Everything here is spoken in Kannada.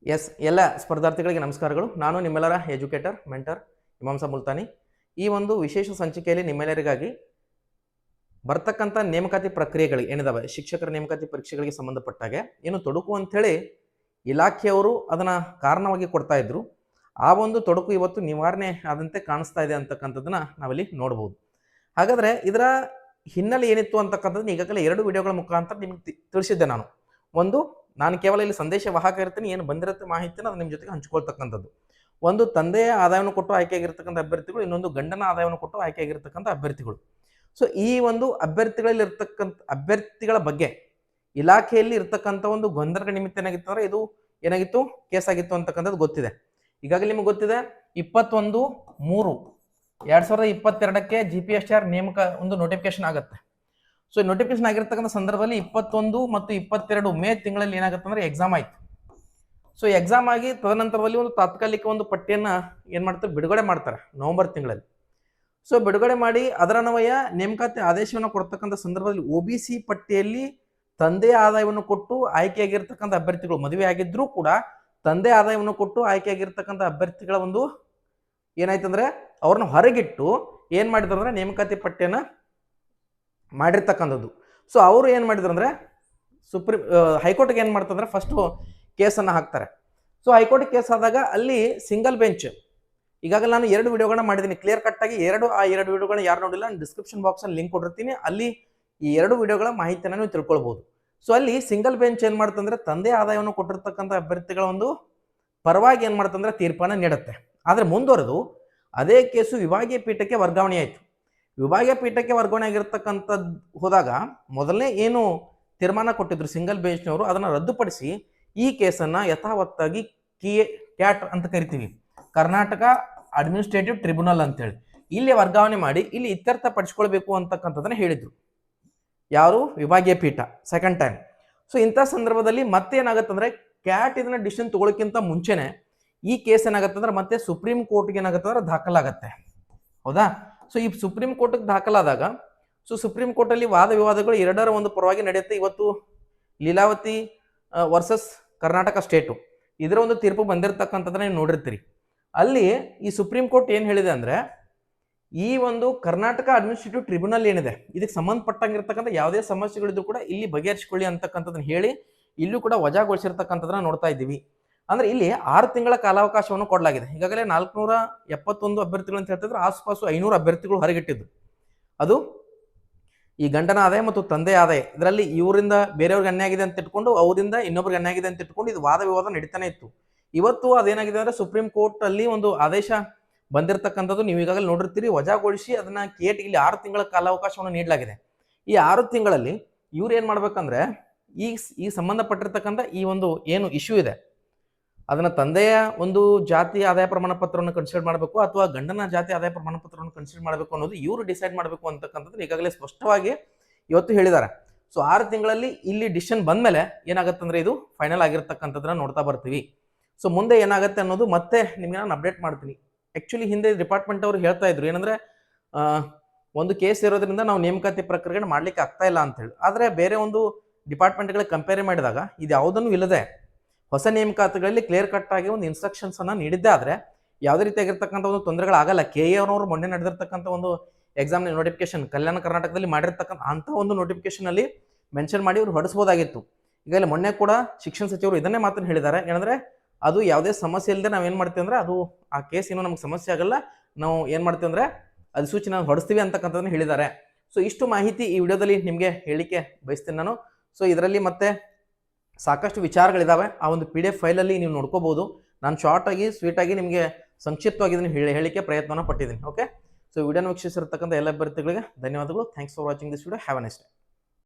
ಎಸ್ ಎಲ್ಲ ಸ್ಪರ್ಧಾರ್ಥಿಗಳಿಗೆ ನಮಸ್ಕಾರಗಳು. ನಾನು ನಿಮ್ಮೆಲ್ಲರ ಎಜುಕೇಟರ್ ಮೆಂಟರ್ ಇಮಾಂಸ ಮುಲ್ತಾನಿ. ಈ ಒಂದು ವಿಶೇಷ ಸಂಚಿಕೆಯಲ್ಲಿ ನಿಮ್ಮೆಲ್ಲರಿಗಾಗಿ ಬರ್ತಕ್ಕಂಥ ನೇಮಕಾತಿ ಪ್ರಕ್ರಿಯೆಗಳಿಗೆ ಏನಿದಾವೆ, ಶಿಕ್ಷಕರ ನೇಮಕಾತಿ ಪರೀಕ್ಷೆಗಳಿಗೆ ಸಂಬಂಧಪಟ್ಟಾಗೆ ಏನು ತೊಡಕು ಅಂಥೇಳಿ ಇಲಾಖೆಯವರು ಅದನ್ನು ಕಾರಣವಾಗಿ ಕೊಡ್ತಾ ಇದ್ರು. ಆ ಒಂದು ತೊಡಕು ಇವತ್ತು ನಿವಾರಣೆ ಆದಂತೆ ಕಾಣಿಸ್ತಾ ಇದೆ ಅಂತಕ್ಕಂಥದ್ದನ್ನ ನಾವಿಲ್ಲಿ ನೋಡ್ಬೋದು. ಹಾಗಾದರೆ ಇದರ ಹಿನ್ನೆಲೆ ಏನಿತ್ತು ಅಂತಕ್ಕಂಥದ್ದು ಈಗಾಗಲೇ 2 ವಿಡಿಯೋಗಳ ಮುಖಾಂತರ ನಿಮ್ಗೆ ತಿಳಿಸಿದ್ದೆ. ನಾನು ಕೇವಲ ಇಲ್ಲಿ ಸಂದೇಶ ವಾಹಕ ಇರ್ತೀನಿ, ಏನು ಬಂದಿರುತ್ತೆ ಮಾಹಿತಿನ ಅದು ನಿಮ್ಮ ಜೊತೆಗೆ ಹಂಚ್ಕೊಳ್ತಕ್ಕಂಥದ್ದು. ಒಂದು ತಂದೆಯ ಆದಾಯವನ್ನು ಕೊಟ್ಟು ಆಯ್ಕೆಯಾಗಿರ್ತಕ್ಕಂಥ ಅಭ್ಯರ್ಥಿಗಳು, ಇನ್ನೊಂದು ಗಂಡನ ಆದಾಯವನ್ನು ಕೊಟ್ಟು ಆಯ್ಕೆಯಾಗಿರ್ತಕ್ಕಂಥ ಅಭ್ಯರ್ಥಿಗಳು. ಸೊ ಈ ಒಂದು ಅಭ್ಯರ್ಥಿಗಳಲ್ಲಿ ಇರ್ತಕ್ಕಂಥ ಅಭ್ಯರ್ಥಿಗಳ ಬಗ್ಗೆ ಇಲಾಖೆಯಲ್ಲಿ ಇರ್ತಕ್ಕಂಥ ಒಂದು ಗೊಂದಲಗಳ ನಿಮಿತ್ತ ಏನಾಗಿತ್ತು ಅಂದರೆ ಇದು ಏನಾಗಿತ್ತು, ಕೇಸ್ ಆಗಿತ್ತು ಅಂತಕ್ಕಂಥದ್ದು ಗೊತ್ತಿದೆ. ಈಗಾಗಲೇ ನಿಮಗೆ ಗೊತ್ತಿದೆ 21/3/2022ಕ್ಕೆ GPSR ನೇಮಕ ಒಂದು ನೋಟಿಫಿಕೇಶನ್ ಆಗುತ್ತೆ. ಸೊ ನೋಟಿಫಿಕೇಶನ್ ಆಗಿರ್ತಕ್ಕಂಥ ಸಂದರ್ಭದಲ್ಲಿ 21 ಮತ್ತು 22 ಮೇ ತಿಂಗಳಲ್ಲಿ ಏನಾಗುತ್ತೆ ಅಂದರೆ ಎಕ್ಸಾಮ್ ಆಯ್ತು. ಸೊ ಎಕ್ಸಾಮ್ ಆಗಿ ತದನಂತರದಲ್ಲಿ ಒಂದು ತಾತ್ಕಾಲಿಕ ಒಂದು ಪಟ್ಟಿಯನ್ನು ಏನು ಮಾಡ್ತಾರೆ, ಬಿಡುಗಡೆ ಮಾಡ್ತಾರೆ ನವೆಂಬರ್ ತಿಂಗಳಲ್ಲಿ. ಸೊ ಬಿಡುಗಡೆ ಮಾಡಿ ಅದರ ಅನ್ವಯ ನೇಮಕಾತಿ ಆದೇಶವನ್ನು ಕೊಡ್ತಕ್ಕಂಥ ಸಂದರ್ಭದಲ್ಲಿ OBC ಪಟ್ಟಿಯಲ್ಲಿ ತಂದೆ ಆದಾಯವನ್ನು ಕೊಟ್ಟು ಆಯ್ಕೆಯಾಗಿರ್ತಕ್ಕಂಥ ಅಭ್ಯರ್ಥಿಗಳು, ಮದುವೆ ಆಗಿದ್ರೂ ಕೂಡ ತಂದೆ ಆದಾಯವನ್ನು ಕೊಟ್ಟು ಆಯ್ಕೆಯಾಗಿರ್ತಕ್ಕಂಥ ಅಭ್ಯರ್ಥಿಗಳ ಒಂದು ಏನಾಯ್ತಂದ್ರೆ ಅವ್ರನ್ನ ಹೊರಗಿಟ್ಟು ಏನು ಮಾಡಿದ್ರು ಅಂದರೆ ನೇಮಕಾತಿ ಪಟ್ಟಿಯನ್ನು ಮಾಡಿರ್ತಕ್ಕಂಥದ್ದು. ಸೊ ಅವರು ಏನು ಮಾಡಿದ್ರು ಅಂದರೆ ಹೈಕೋರ್ಟ್ಗೆ ಏನು ಮಾಡ್ತಂದ್ರೆ ಫಸ್ಟು ಕೇಸನ್ನು ಹಾಕ್ತಾರೆ. ಸೊ ಹೈಕೋರ್ಟ್ ಕೇಸ್ ಆದಾಗ ಅಲ್ಲಿ ಸಿಂಗಲ್ ಬೆಂಚ್, ಈಗಾಗಲೇ ನಾನು 2 ವಿಡಿಯೋಗಳನ್ನ ಮಾಡಿದ್ದೀನಿ ಕ್ಲಿಯರ್ ಕಟ್ ಆಗಿ. ಆ 2 ವಿಡಿಯೋಗಳನ್ನ ಯಾರು ನೋಡಿಲ್ಲ, ನಾನು ಡಿಸ್ಕ್ರಿಪ್ಷನ್ ಬಾಕ್ಸಲ್ಲಿ ಲಿಂಕ್ ಕೊಟ್ಟಿರ್ತೀನಿ, ಅಲ್ಲಿ ಈ 2 ವಿಡಿಯೋಗಳ ಮಾಹಿತಿಯನ್ನು ನೀವು ತಿಳ್ಕೊಳ್ಬೋದು. ಸೊ ಅಲ್ಲಿ ಸಿಂಗಲ್ ಬೆಂಚ್ ಏನು ಮಾಡ್ತಂದ್ರೆ ತಂದೆ ಆದಾಯವನ್ನು ಕೊಟ್ಟಿರ್ತಕ್ಕಂಥ ಅಭ್ಯರ್ಥಿಗಳ ಒಂದು ಪರವಾಗಿ ಏನು ಮಾಡ್ತಂದ್ರೆ ತೀರ್ಪನ್ನು ನೀಡುತ್ತೆ. ಆದರೆ ಮುಂದುವರೆದು ಅದೇ ಕೇಸು ವಿಭಾಗೀಯ ಪೀಠಕ್ಕೆ ವರ್ಗಾವಣೆ ಆಯಿತು. ವಿಭಾಗೀಯ ಪೀಠಕ್ಕೆ ವರ್ಗಾವಣೆ ಆಗಿರ್ತಕ್ಕಂಥದ್ದು ಹೋದಾಗ ಮೊದಲನೇ ಏನು ತೀರ್ಮಾನ ಕೊಟ್ಟಿದ್ರು ಸಿಂಗಲ್ ಬೆಂಚ್ನವರು, ಅದನ್ನು ರದ್ದುಪಡಿಸಿ ಈ ಕೇಸನ್ನು ಯಥಾವತ್ತಾಗಿ ಕ್ಯಾಟ್ ಅಂತ ಕರಿತೀವಿ, ಕರ್ನಾಟಕ ಅಡ್ಮಿನಿಸ್ಟ್ರೇಟಿವ್ ಟ್ರಿಬ್ಯುನಲ್ ಅಂತೇಳಿ ಇಲ್ಲಿ ವರ್ಗಾವಣೆ ಮಾಡಿ ಇಲ್ಲಿ ಇತ್ಯರ್ಥ ಪಡಿಸ್ಕೊಳ್ಬೇಕು ಅಂತಕ್ಕಂಥದ್ದನ್ನು ಹೇಳಿದರು. ಯಾರು? ವಿಭಾಗೀಯ ಪೀಠ ಸೆಕೆಂಡ್ ಟೈಮ್. ಸೊ ಇಂಥ ಸಂದರ್ಭದಲ್ಲಿ ಮತ್ತೆ ಏನಾಗುತ್ತೆ ಅಂದರೆ ಕ್ಯಾಟ್ ಇದನ್ನ ಡಿಸಿಷನ್ ತಗೊಳ್ಳೋಕ್ಕಿಂತ ಮುಂಚೆನೆ ಈ ಕೇಸ್ ಏನಾಗುತ್ತೆ ಅಂದ್ರೆ ಮತ್ತೆ ಸುಪ್ರೀಂ ಕೋರ್ಟ್ಗೆ ಏನಾಗುತ್ತೆ ಅಂದ್ರೆ ದಾಖಲಾಗತ್ತೆ. ಹೌದಾ? ಸೊ ಈ ಸುಪ್ರೀಂ ಕೋರ್ಟ್ಗೆ ದಾಖಲಾದಾಗ ಸುಪ್ರೀಂ ಕೋರ್ಟಲ್ಲಿ ವಾದ ವಿವಾದಗಳು ಎರಡರ ಒಂದು ಪರವಾಗಿ ನಡೆಯುತ್ತೆ. ಇವತ್ತು ಲೀಲಾವತಿ ವರ್ಸಸ್ ಕರ್ನಾಟಕ ಸ್ಟೇಟು ಇದರ ಒಂದು ತೀರ್ಪು ಬಂದಿರತಕ್ಕಂಥದ್ದನ್ನ ನೀವು ನೋಡಿರ್ತೀರಿ. ಅಲ್ಲಿ ಈ ಸುಪ್ರೀಂ ಕೋರ್ಟ್ ಏನು ಹೇಳಿದೆ ಅಂದರೆ ಈ ಒಂದು ಕರ್ನಾಟಕ ಅಡ್ಮಿನಿಸ್ಟ್ರೇಟಿವ್ ಟ್ರಿಬ್ಯುನಲ್ ಏನಿದೆ ಇದಕ್ಕೆ ಸಂಬಂಧಪಟ್ಟಂಗಿರ್ತಕ್ಕಂಥ ಯಾವುದೇ ಸಮಸ್ಯೆಗಳಿದ್ರು ಕೂಡ ಇಲ್ಲಿ ಬಗೆಹರಿಸಿಕೊಳ್ಳಿ ಅಂತಕ್ಕಂಥದ್ದನ್ನ ಹೇಳಿ ಇಲ್ಲೂ ಕೂಡ ವಜಾಗೊಳಿಸಿರ್ತಕ್ಕಂಥದ್ದನ್ನ ನೋಡ್ತಾ ಇದ್ದೀವಿ. ಅಂದರೆ ಇಲ್ಲಿ 6 ತಿಂಗಳ ಕಾಲಾವಕಾಶವನ್ನು ಕೊಡಲಾಗಿದೆ. ಈಗಾಗಲೇ 471 ಅಭ್ಯರ್ಥಿಗಳು ಅಂತ ಹೇಳ್ತಿದ್ರು, ಆಸುಪಾಸು 500 ಅಭ್ಯರ್ಥಿಗಳು ಹೊರಗಿಟ್ಟಿದ್ದು. ಅದು ಈ ಗಂಡನ ಆದಾಯ ಮತ್ತು ತಂದೆ ಆದಾಯ ಇದರಲ್ಲಿ ಇವರಿಂದ ಬೇರೆಯವ್ರಿಗೆ ಅನ್ಯಾಯ ಆಗಿದೆ ಅಂತ ಇಟ್ಕೊಂಡು ಅವರಿಂದ ಇನ್ನೊಬ್ರಿಗೆ ಅನ್ಯಾಯ ಆಗಿದೆ ಅಂತ ಇಟ್ಕೊಂಡು ಇದು ವಾದ ವಿವಾದ ನಡೀತಾನೆ ಇತ್ತು. ಇವತ್ತು ಅದೇನಾಗಿದೆ ಅಂದರೆ ಸುಪ್ರೀಂ ಕೋರ್ಟ್ ಅಲ್ಲಿ ಒಂದು ಆದೇಶ ಬಂದಿರತಕ್ಕಂಥದ್ದು ನೀವು ಈಗಾಗಲೇ ನೋಡಿರ್ತೀರಿ, ವಜಾಗೊಳಿಸಿ ಅದನ್ನ ಕೇಟ್ ಇಲ್ಲಿ 6 ತಿಂಗಳ ಕಾಲಾವಕಾಶವನ್ನು ನೀಡಲಾಗಿದೆ. ಈ 6 ತಿಂಗಳಲ್ಲಿ ಇವ್ರು ಏನು ಮಾಡ್ಬೇಕಂದ್ರೆ ಈ ಸಂಬಂಧಪಟ್ಟಿರ್ತಕ್ಕಂಥ ಈ ಒಂದು ಏನು ಇಶ್ಯೂ ಇದೆ ಅದನ್ನ ತಂದೆಯ ಒಂದು ಜಾತಿ ಆದಾಯ ಪ್ರಮಾಣ ಪತ್ರವನ್ನು ಕನ್ಸಿಡರ್ ಮಾಡಬೇಕು ಅಥವಾ ಗಂಡನ ಜಾತಿ ಆದಾಯ ಪ್ರಮಾಣ ಪತ್ರವನ್ನು ಕನ್ಸಿಡರ್ ಮಾಡಬೇಕು ಅನ್ನೋದು ಇವರು ಡಿಸೈಡ್ ಮಾಡಬೇಕು ಅಂತಕ್ಕಂಥದ್ದು ಈಗಾಗಲೇ ಸ್ಪಷ್ಟವಾಗಿ ಇವತ್ತು ಹೇಳಿದ್ದಾರೆ. ಸೊ 6 ತಿಂಗಳಲ್ಲಿ ಇಲ್ಲಿ ಡಿಸಿಷನ್ ಬಂದ್ಮೇಲೆ ಏನಾಗುತ್ತೆ ಅಂದ್ರೆ ಇದು ಫೈನಲ್ ಆಗಿರ್ತಕ್ಕಂಥದ್ದನ್ನ ನೋಡ್ತಾ ಬರ್ತೀವಿ. ಸೊ ಮುಂದೆ ಏನಾಗುತ್ತೆ ಅನ್ನೋದು ಮತ್ತೆ ನಿಮ್ಗೆ ನಾನು ಅಪ್ಡೇಟ್ ಮಾಡ್ತೀನಿ. ಆಕ್ಚುಲಿ ಹಿಂದೆ ಡಿಪಾರ್ಟ್ಮೆಂಟ್ ಅವರು ಹೇಳ್ತಾ ಇದ್ರು ಏನಂದ್ರೆ ಒಂದು ಕೇಸ್ ಇರೋದ್ರಿಂದ ನಾವು ನೇಮಕಾತಿ ಪ್ರಕ್ರಿಯೆಯನ್ನು ಮಾಡ್ಲಿಕ್ಕೆ ಆಗ್ತಾ ಇಲ್ಲ ಅಂತ ಹೇಳಿ. ಆದರೆ ಬೇರೆ ಒಂದು ಡಿಪಾರ್ಟ್ಮೆಂಟ್ಗಳಿಗೆ ಕಂಪೇರ್ ಮಾಡಿದಾಗ ಇದು ಯಾವುದನ್ನು ಇಲ್ಲದೆ ಹೊಸ ನೇಮಕಾತಿಗಳಲ್ಲಿ ಕ್ಲಿಯರ್ ಕಟ್ ಆಗಿ ಒಂದು ಇನ್ಸ್ಟ್ರಕ್ಷನ್ಸ್ ಅನ್ನ ನೀಡಿದ್ದೆ ಆದರೆ ಯಾವುದೇ ರೀತಿಯಾಗಿರ್ತಕ್ಕಂಥ ಒಂದು ತೊಂದರೆಗಳಾಗಲ್ಲ. KA ಅವರು ಮೊನ್ನೆ ನಡೆದಿರ್ತಕ್ಕಂಥ ಒಂದು ಎಕ್ಸಾಮ್ ನೋಟಿಫಿಕೇಶನ್ ಕಲ್ಯಾಣ ಕರ್ನಾಟಕದಲ್ಲಿ ಮಾಡಿರ್ತಕ್ಕಂಥ ಅಂಥ ಒಂದು ನೋಟಿಫಿಕೇಶನ್ ಅಲ್ಲಿ ಮೆನ್ಷನ್ ಮಾಡಿ ಅವ್ರು ಹೊಡಿಸ್ಬೋದಾಗಿತ್ತು. ಈಗಲೇ ಮೊನ್ನೆ ಕೂಡ ಶಿಕ್ಷಣ ಸಚಿವರು ಇದನ್ನೇ ಮಾತನ್ನು ಹೇಳಿದ್ದಾರೆ, ಏನಂದ್ರೆ ಅದು ಯಾವುದೇ ಸಮಸ್ಯೆ ಇಲ್ಲದೆ ನಾವು ಏನು ಮಾಡ್ತೀವಿ ಅಂದ್ರೆ ಅದು ಆ ಕೇಸ್ ಏನೋ ನಮ್ಗೆ ಸಮಸ್ಯೆ ಆಗಲ್ಲ, ನಾವು ಏನು ಮಾಡ್ತೀವಿ ಅಂದ್ರೆ ಅಧಿಸೂಚನೆ ಹೊಡಿಸ್ತೀವಿ ಅಂತಕ್ಕಂಥದ್ದನ್ನು ಹೇಳಿದ್ದಾರೆ. ಸೊ ಇಷ್ಟು ಮಾಹಿತಿ ಈ ವಿಡಿಯೋದಲ್ಲಿ ನಿಮಗೆ ಹೇಳಿಕೆ ಬಯಸ್ತೀನಿ ನಾನು. ಸೊ ಇದರಲ್ಲಿ ಮತ್ತೆ ಸಾಕಷ್ಟು ವಿಚಾರಗಳಿದ್ದಾವೆ, ಆ ಒಂದು PDF ಫೈಲಲ್ಲಿ ನೀವು ನೋಡ್ಕೋಬಹುದು. ನಾನು ಶಾರ್ಟ್ ಆಗಿ ಸ್ವೀಟ್ ಆಗಿ ನಿಮಗೆ ಸಂಕ್ಷಿಪ್ತವಾಗಿ ಇದನ್ನು ಹೇಳಿಕೆ ಪ್ರಯತ್ನವನ್ನು ಪಟ್ಟಿದ್ದೀನಿ. ಓಕೆ, ಸೊ ವಿಡಿಯೋನ ವೀಕ್ಷಿಸಿರ್ತಕ್ಕಂಥ ಎಲ್ಲ ಅಭ್ಯರ್ಥಿಗಳಿಗೆ ಧನ್ಯವಾದಗಳು. Thanks for watching this video. Have a nice day.